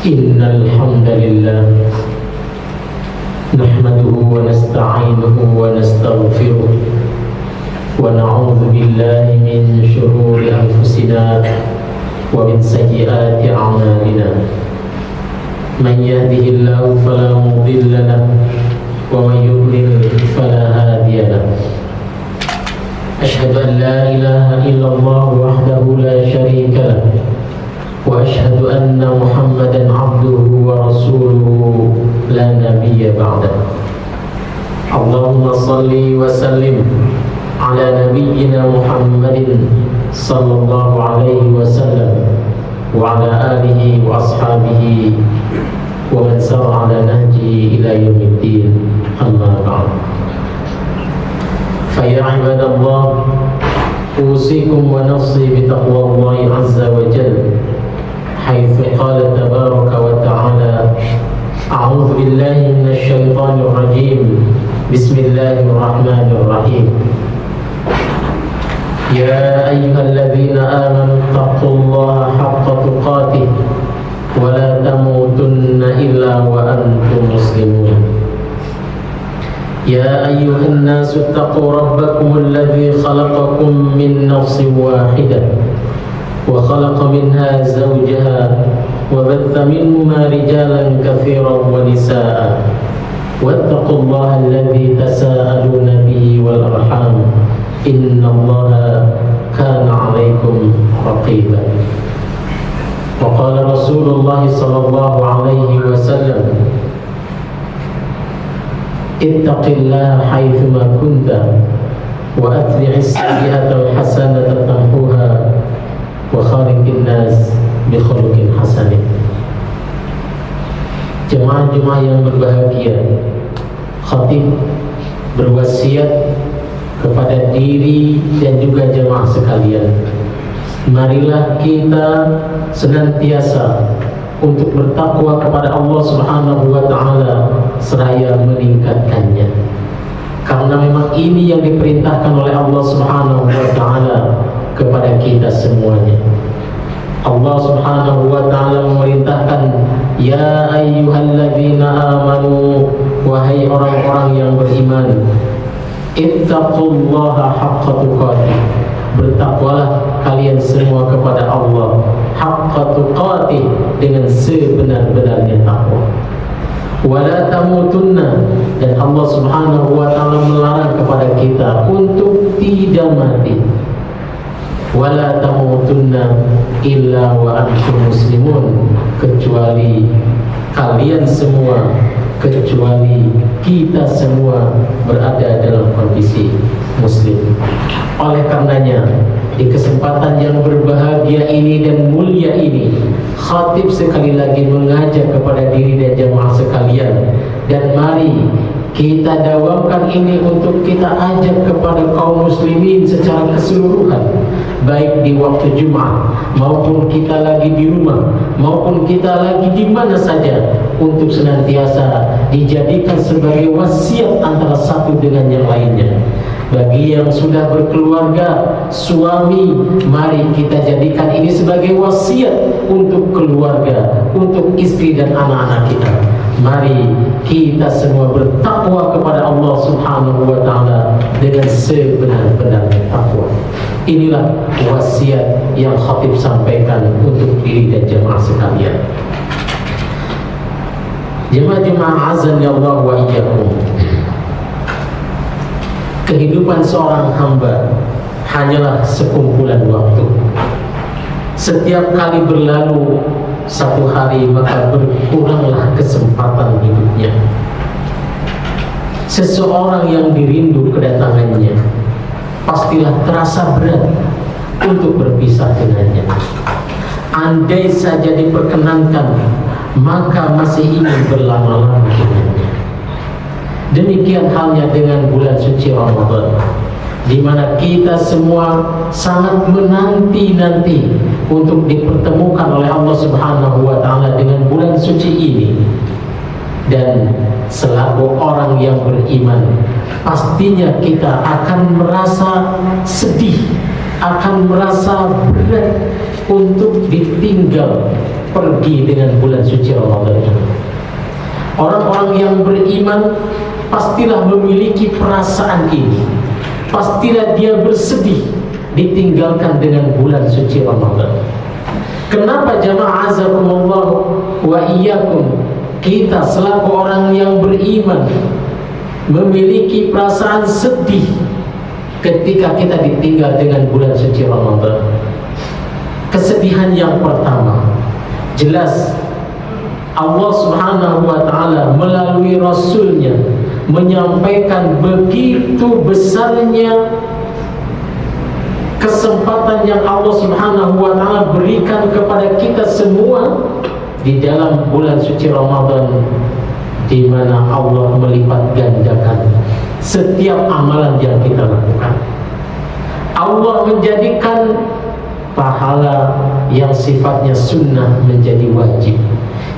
إن الحمد لله نحمده ونستعينه ونستغفره ونعوذ بالله من شرور أنفسنا ومن سيئات أعمالنا من يهده الله فلا مضل له ومن يضلل فلا هادي له أشهد أن لا إله إلا الله وحده لا شريك له وأشهد أن محمدا عبده ورسوله لا نبي بعده اللهم صل وسلم على نبينا محمد صلى الله عليه وسلم وعلى آله وأصحابه ومن سار على نهجه إلى يوم الدين أما بعد فيا عباد الله أوصيكم ونفسي بتقوى الله عز وجل حيث قال تبارك وتعالى أعوذ بالله من الشيطان الرجيم بسم الله الرحمن الرحيم يا أيها الذين آمنوا اتقوا الله حق تقاته ولا تموتن إلا وأنتم مسلمون يا أيها الناس اتقوا ربكم الذي خلقكم من نفس واحدة وخلق منها زوجها وبث منهما رجالا كثيرا ونساء واتقوا الله الذي تساءلون به والأرحام إن الله كان عليكم رقيبا وقال رسول الله صلى الله عليه وسلم اتق الله حيثما كنت وأتبع السيئة الحسنة تمحوها وخالق الناس بخلق حسن. Jemaah-jemaah yang berbahagia, khatib berwasiat kepada diri dan juga jemaah sekalian, marilah kita senantiasa untuk bertakwa kepada Allah Subhanahu wa taala seraya meningkatkannya. Karena memang ini yang diperintahkan oleh Allah Subhanahu wa taala kepada kita semuanya. Allah Subhanahu wa taala memerintahkan, ya ayyuhalladzina amanu, wahai orang-orang yang beriman, ittaqullaha haqqa tuqatih, bertakwalah kalian semua kepada Allah haqqa tuqatih, dengan sebenar-benarnya takwa. Wala tamutunna, dan Allah Subhanahu wa taala melarang kepada kita untuk tidak mati. Wala tamutunna illa wa antum muslimun, kecuali kalian semua, kecuali kita semua berada dalam kondisi muslim. Oleh karenanya, di kesempatan yang berbahagia ini dan mulia ini, khatib sekali lagi mengajak kepada diri dan jemaah sekalian, dan mari kita dawamkan ini untuk kita ajak kepada kaum muslimin secara keseluruhan, baik di waktu Jumat maupun kita lagi di rumah maupun kita lagi di mana saja, untuk senantiasa dijadikan sebagai wasiat antara satu dengan yang lainnya. Bagi yang sudah berkeluarga, suami, mari kita jadikan ini sebagai wasiat untuk keluarga, untuk istri dan anak-anak kita. Mari kita semua bertakwa kepada Allah Subhanahu wa taala dengan sebenar-benarnya takwa. Inilah wasiat yang khatib sampaikan untuk diri dan jemaah sekalian. Jemaah-jemaah azan ya Allah wa iyyakum. Kehidupan seorang hamba hanyalah sekumpulan waktu. Setiap kali berlalu satu hari, maka berkuranglah kesempatan hidupnya. Seseorang yang dirindu kedatangannya pastilah terasa berat untuk berpisah dengannya. Andai saja diperkenankan, maka masih ingin berlama-lama dengannya. Demikian halnya dengan bulan suci Ramadan, di mana kita semua sangat menanti-nanti untuk dipertemukan oleh Allah Subhanahu wa taala dengan bulan suci ini. Dan selaku orang yang beriman, pastinya kita akan merasa sedih, akan merasa berat untuk ditinggal pergi dengan bulan suci Ramadan ini. Orang-orang yang beriman pastilah memiliki perasaan ini. Pastilah dia bersedih ditinggalkan dengan bulan suci Ramadan. Kenapa jamaah azakumullah wa iyyakum, kita selaku orang yang beriman memiliki perasaan sedih ketika kita ditinggal dengan bulan suci Ramadan? Kesedihan yang pertama, jelas Allah subhanahu wa ta'ala melalui Rasulnya menyampaikan begitu besarnya kesempatan yang Allah subhanahu wa ta'ala berikan kepada kita semua di dalam bulan suci Ramadan, di mana Allah melipat gandakan setiap amalan yang kita lakukan. Allah menjadikan pahala yang sifatnya sunnah menjadi wajib.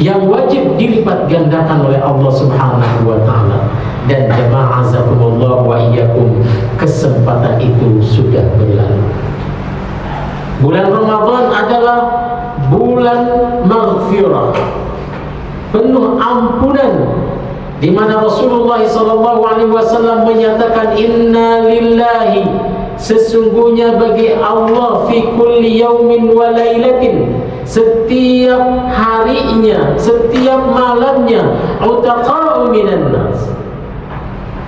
Yang wajib dilipat gandakan oleh Allah subhanahu wa ta'ala. Dan jamaah azakumullah wa iyyakum, kesempatan itu sudah berlalu. Bulan Ramadan adalah bulan maghfirah, penuh ampunan, di mana Rasulullah SAW menyatakan, inna lillahi, sesungguhnya bagi Allah, fi kulli yaumin wa lailatin, setiap harinya, setiap malamnya, utaqa'u minan nas,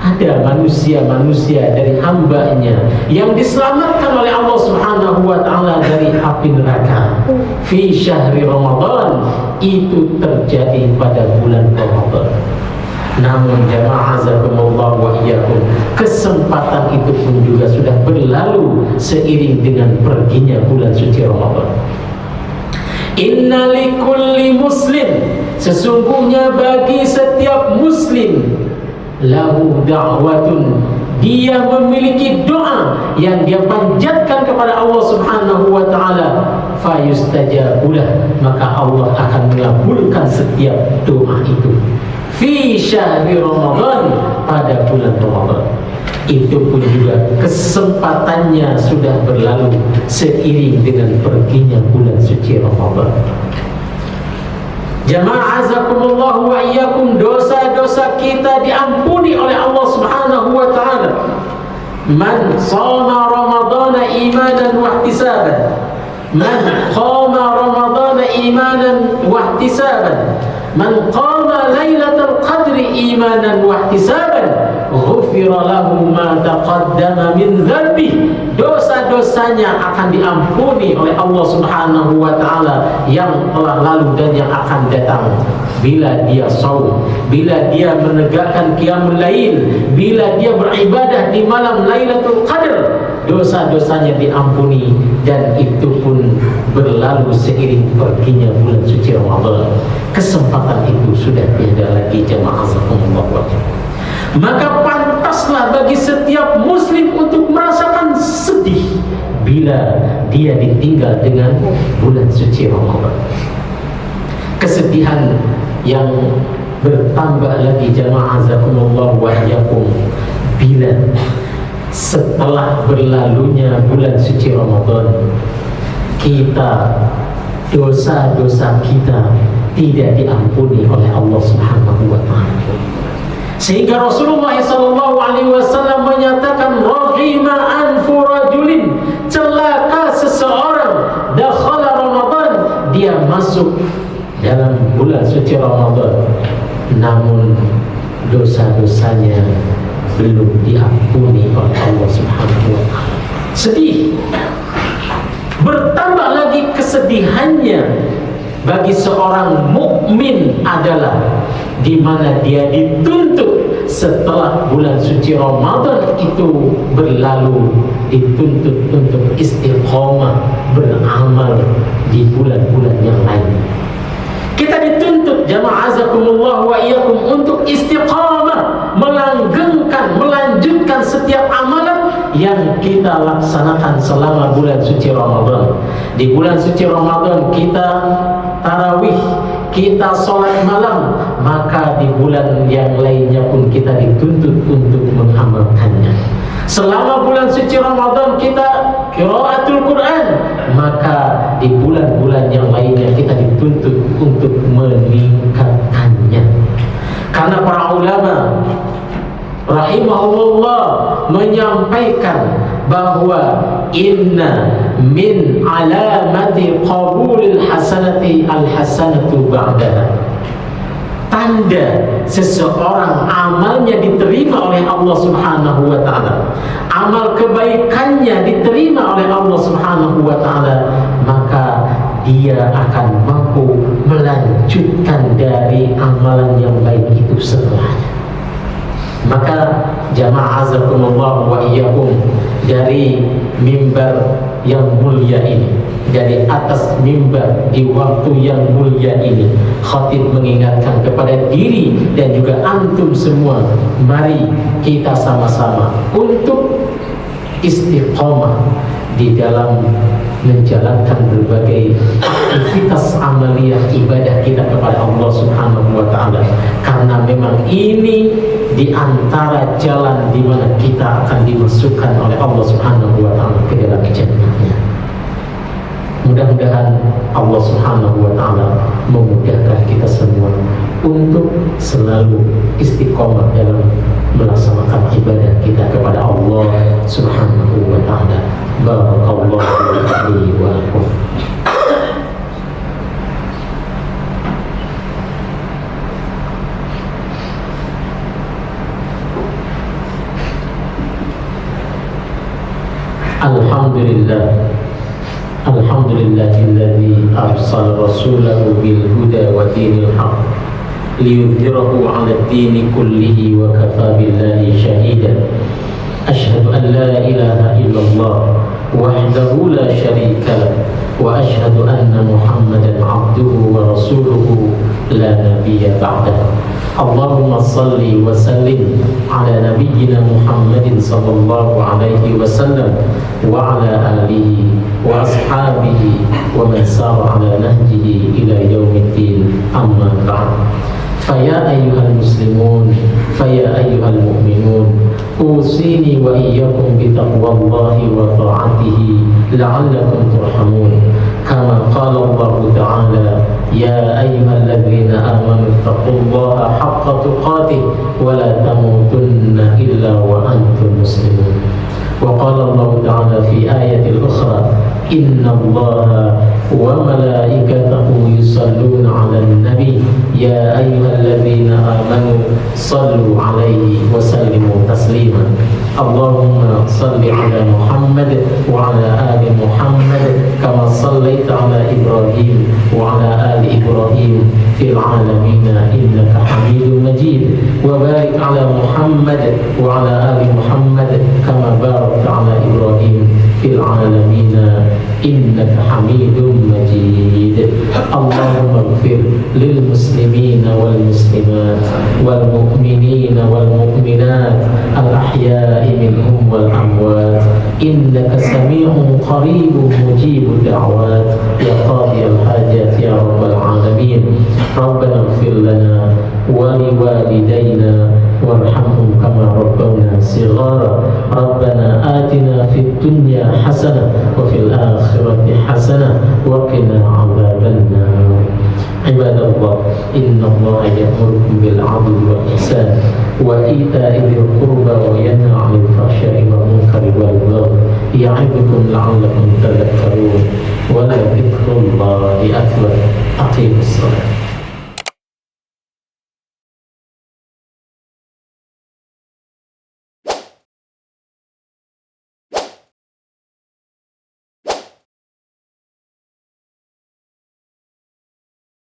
ada manusia-manusia dari hambanya yang diselamatkan oleh Allah subhanahu wa ta'ala dari api neraka. Fi syahri Ramadan, itu terjadi pada bulan Ramadan. Namun jamaah azakumullah wa iyyakum, kesempatan itu pun juga sudah berlalu seiring dengan perginya bulan suci Ramadan. Inna likulli muslim, sesungguhnya bagi setiap muslim, lahu da'watun, dia memiliki doa yang dia panjatkan kepada Allah subhanahu wa ta'ala, fayustajabulah, maka Allah akan mengabulkan setiap doa itu. Fi syahri Ramadan, pada bulan Ramadan. Itu pun juga kesempatannya sudah berlalu seiring dengan perginya bulan suci Ramadan. Jamaah azakumullah wa iyyakum, dosa-dosa kita diampuni oleh Allah subhanahu wa ta'ala. Man shoma ramadana imanan wa ihtisaban, man qama ramadana imanan wa ihtisaban, man qama lailatul qadri imanan wa ihtisaban, ghufira lahu ma taqaddama min dhanbi, dosa-dosanya akan diampuni oleh Allah subhanahu wa ta'ala yang telah lalu dan yang akan datang. Bila dia saum, bila dia menegakkan qiyamul lail, bila dia beribadah di malam Lailatul Qadar, dosa-dosanya diampuni, dan itu pun berlalu seiring perginya bulan suci Ramadan. Kesempatan itu sudah tiada lagi jamaah zakumullah. Maka pantaslah bagi setiap muslim untuk merasakan sedih bila dia ditinggal dengan bulan suci Ramadan. Kesedihan yang bertambah lagi jamaah zakumullah wa iyyakum bila setelah berlalunya bulan suci Ramadan, kita, dosa-dosa kita tidak diampuni oleh Allah subhanahu wa ta'ala. Sehingga Rasulullah SAW menyatakan, rahima anfu rajulin, celaka seseorang, dakhala Ramadan, dia masuk dalam bulan suci Ramadan, namun dosa-dosanya belum diampuni oleh Allah subhanahu wa ta'ala. Sedih. Bertambah lagi kesedihannya bagi seorang mukmin adalah di mana dia dituntut setelah bulan suci Ramadan itu berlalu, dituntut untuk istiqomah beramal di bulan-bulan yang lain. Kita dituntut jamaah azakumullah wa iyyakum untuk istiqamah, melanggengkan, melanjutkan setiap amalan yang kita laksanakan selama bulan suci Ramadan. Di bulan suci Ramadan kita tarawih, kita sholat malam, maka di bulan yang lainnya pun kita dituntut untuk mengamalkannya. Selama bulan suci Ramadan kita qiraatul Quran, maka di di bulan-bulan yang lainnya kita dituntut untuk meningkatkannya. Karena para ulama rahimahullah menyampaikan bahwa inna min alamati qabulil hasanati al-hasanatu ba'daha. Tanda seseorang amalnya diterima oleh Allah Subhanahu wa ta'ala, amal kebaikannya diterima oleh Allah Subhanahu wa ta'ala, maka dia akan mampu melanjutkan dari amalan yang baik itu setelahnya. Maka jamaah azakumullah wa iyyakum, dari mimbar yang mulia ini, dari atas mimbar di waktu yang mulia ini, khatib mengingatkan kepada diri dan juga antum semua, mari kita sama-sama untuk istiqomah di dalam menjalankan berbagai aktivitas amaliyah ibadah kita kepada Allah Subhanahu wa ta'ala, karena memang ini di antara jalan di mana kita akan dimasukkan oleh Allah Subhanahu wa ta'ala ke dalam jannah-Nya. Mudah-mudahan Allah Subhanahu wa ta'ala memudahkan kita semua untuk selalu istiqomah dalam melaksanakan ibadah kita kepada Allah Subhanahu wa ta'ala. Barakallahu fiihi wa lakum. Alhamdulillahilladzi arsala rasulahu bil huda wa dinil haqq liyudhhirahu 'ala ad-dini kullihi wa kafa billahi shahida. Asyhadu an la ilaha illallah wahdahu la syarika lah wa asyhadu anna Muhammadan 'abduhu wa rasuluhu la nabiyya ba'dahu. Allahumma salli wa sallim ala nabiyyina Muhammadin sallallahu alaihi wasallam wa ala alihi wa ashabihi wa man sara ala nahjihi ila yaumiddin, amma ba'd. Faya ayyuhal muslimun, faya ayyuhal mu'minun, usini wa iyyakum bitaqwallahi wa ta'atihi la'allakum turhamun. Kama qala Allah ta'ala, ya ayyuhalladzina amanu taqullaha haqqa tuqatih wa la tamutunna illa wa antum muslimun. Wa qala Allah ta'ala fi ayatil ukhra, inna Allaha wa malaikatahu yusalluna 'alan nabi ya ayyuhalladzina amanu sallu 'alaihi wa sallimu taslima. Allahumma salli 'ala Muhammad wa 'ala ali Muhammad kama sallaita 'ala Ibrahim wa 'ala ali Ibrahim fil 'alamin innaka Hamidum Majid. Wa barik 'ala Muhammad wa 'ala ali Muhammad kama barakta 'ala Ibrahim fil 'alamin innaka Hamidum Majid. Allahumma ighfir lil muslimina wal muslimat wal mu'minina wal mu'minat al ahya'i minhum wal amwat innaka sami'un qaribun mujibud da'wat ya qadiyal hajat ya rabbal alamin. Rabbana ighfir lana wa liwalidayna warhamhum kama rabbawna shighara. Rabbana atina fid dunya hasanah wa fil akhirati hasanah wa qina adzaban nar. Ibadallah, innallaha ya'murukum bil 'adli wal ihsan wa ita'i dzil qurba wa yanha 'anil fahsya'i wal munkari wal baghi ya'idukum la'allakum tadhakkarun. Wa la dzikrullahi akbar. Aqimus shalah.